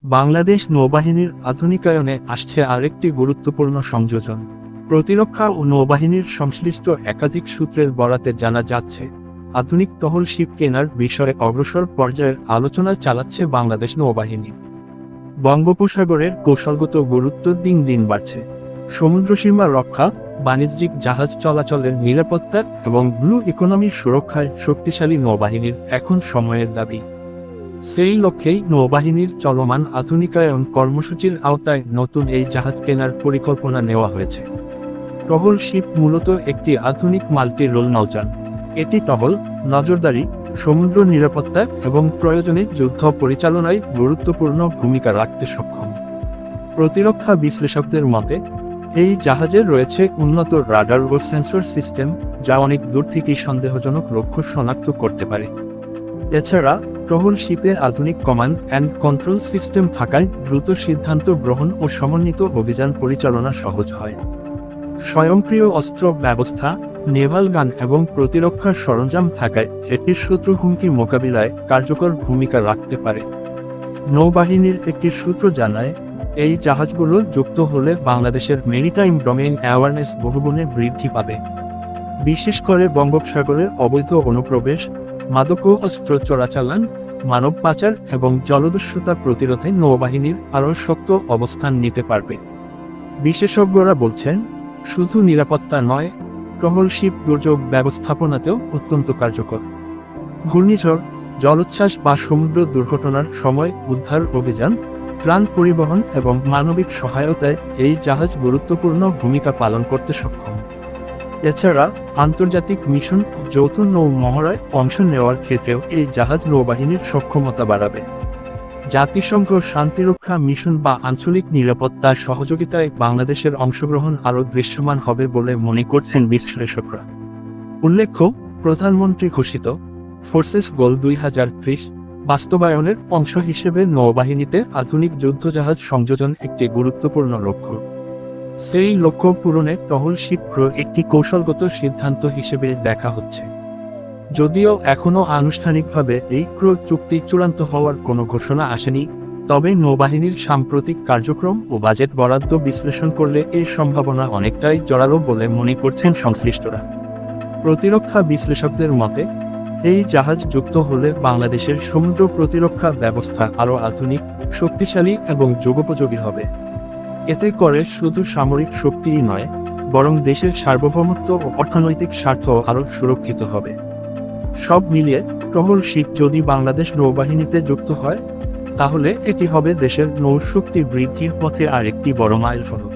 বাংলাদেশ নৌবাহিনীর আধুনিকায়নে আসছে আরেকটি গুরুত্বপূর্ণ সংযোজন। প্রতিরক্ষা ও নৌবাহিনীর সংশ্লিষ্ট একাধিক সূত্রের বরাতে জানা যাচ্ছে, আধুনিক টহল শিপ কেনার বিষয়ে অগ্রসর পর্যায়ের আলোচনা চালাচ্ছে বাংলাদেশ নৌবাহিনী। বঙ্গোপসাগরের কৌশলগত গুরুত্ব দিন দিন বাড়ছে। সমুদ্রসীমা রক্ষা, বাণিজ্যিক জাহাজ চলাচলের নিরাপত্তা এবং ব্লু ইকোনমির সুরক্ষায় শক্তিশালী নৌবাহিনীর এখন সময়ের দাবি। সেই লক্ষ্যেই নৌবাহিনীর চলমান আধুনিকায়ন কর্মসূচির আওতায় নতুন এই জাহাজ কেনার পরিকল্পনা নেওয়া হয়েছে। টহল শিপ মূলত একটি আধুনিক মাল্টি রোল নৌযান। এটি টহল, নজরদারি, সমুদ্র নিরাপত্তা এবং প্রয়োজনে যুদ্ধ পরিচালনায় গুরুত্বপূর্ণ ভূমিকা রাখতে সক্ষম। প্রতিরক্ষা বিশ্লেষকদের মতে, এই জাহাজে রয়েছে উন্নত রাডার ও সেন্সর সিস্টেম, যা অনেক দূর থেকেই সন্দেহজনক লক্ষ্য শনাক্ত করতে পারে। এছাড়া টহল শিপে আধুনিক কমান্ড অ্যান্ড কন্ট্রোল সিস্টেম থাকায় দ্রুত সিদ্ধান্ত গ্রহণ ও সমন্বিত অভিযান পরিচালনা সহজ হয়। স্বয়ংক্রিয় অস্ত্র ব্যবস্থা, নেভাল গান এবং প্রতিরক্ষার সরঞ্জাম থাকায় এটির শত্রু হুমকি মোকাবিলায় কার্যকর ভূমিকা রাখতে পারে। নৌবাহিনীর একটি সূত্র জানায়, এই জাহাজগুলো যুক্ত হলে বাংলাদেশের মেরিটাইম ডোমেইন অ্যাওয়ারনেস বহুগুণে বৃদ্ধি পাবে। বিশেষ করে বঙ্গোপসাগরের অবৈধ অনুপ্রবেশ, মাদক ও অস্ত্র চোরাচালান, মানব পাচার এবং জলদস্যুতা প্রতিরোধে নৌবাহিনীর আরও শক্ত অবস্থান নিতে পারবে। বিশেষজ্ঞরা বলছেন, শুধু নিরাপত্তা নয়, টহল শিপ দুর্যোগ ব্যবস্থাপনাতেও অত্যন্ত কার্যকর। ঘূর্ণিঝড়, জলোচ্ছ্বাস বা সমুদ্র দুর্ঘটনার সময় উদ্ধার অভিযান, ত্রাণ পরিবহন এবং মানবিক সহায়তায় এই জাহাজ গুরুত্বপূর্ণ ভূমিকা পালন করতে সক্ষম। এছাড়া আন্তর্জাতিক মিশন ও যৌথ নৌ মহড়ায় অংশ নেওয়ার ক্ষেত্রেও এই জাহাজ নৌবাহিনীর সক্ষমতা বাড়াবে। জাতিসংঘ শান্তিরক্ষা মিশন বা আঞ্চলিক নিরাপত্তা সহযোগিতায় বাংলাদেশের অংশগ্রহণ আরও দৃশ্যমান হবে বলে মনে করছেন বিশ্লেষকরা। উল্লেখ্য, প্রধানমন্ত্রী ঘোষিত ফোর্সেস গোল 2030 বাস্তবায়নের অংশ হিসেবে নৌবাহিনীতে আধুনিক যুদ্ধজাহাজ সংযোজন একটি গুরুত্বপূর্ণ লক্ষ্য। সেই লক্ষ্য পূরণে টহল শিপ ক্রয় একটি কৌশলগত সিদ্ধান্ত হিসেবে দেখা হচ্ছে। যদিও এখনও আনুষ্ঠানিকভাবে এই ক্রয় চুক্তি চূড়ান্ত হওয়ার কোনো ঘোষণা আসেনি, তবে নৌবাহিনীর সাম্প্রতিক কার্যক্রম ও বাজেট বরাদ্দ বিশ্লেষণ করলে এই সম্ভাবনা অনেকটাই জোরালো বলে মনে করছেন সংশ্লিষ্টরা। প্রতিরক্ষা বিশ্লেষকদের মতে, এই জাহাজ যুক্ত হলে বাংলাদেশের সমুদ্র প্রতিরক্ষা ব্যবস্থা আরও আধুনিক, শক্তিশালী এবং যুগোপযোগী হবে। এতে করে শুধু সামরিক শক্তিই নয়, বরং দেশের সার্বভৌমত্ব ও অর্থনৈতিক স্বার্থ আরও সুরক্ষিত হবে। সব মিলিয়ে টহল শিপ যদি বাংলাদেশ নৌবাহিনীতে যুক্ত হয়, তাহলে এটি হবে দেশের নৌশক্তি বৃদ্ধির পথে আরেকটি বড় মাইলফলক।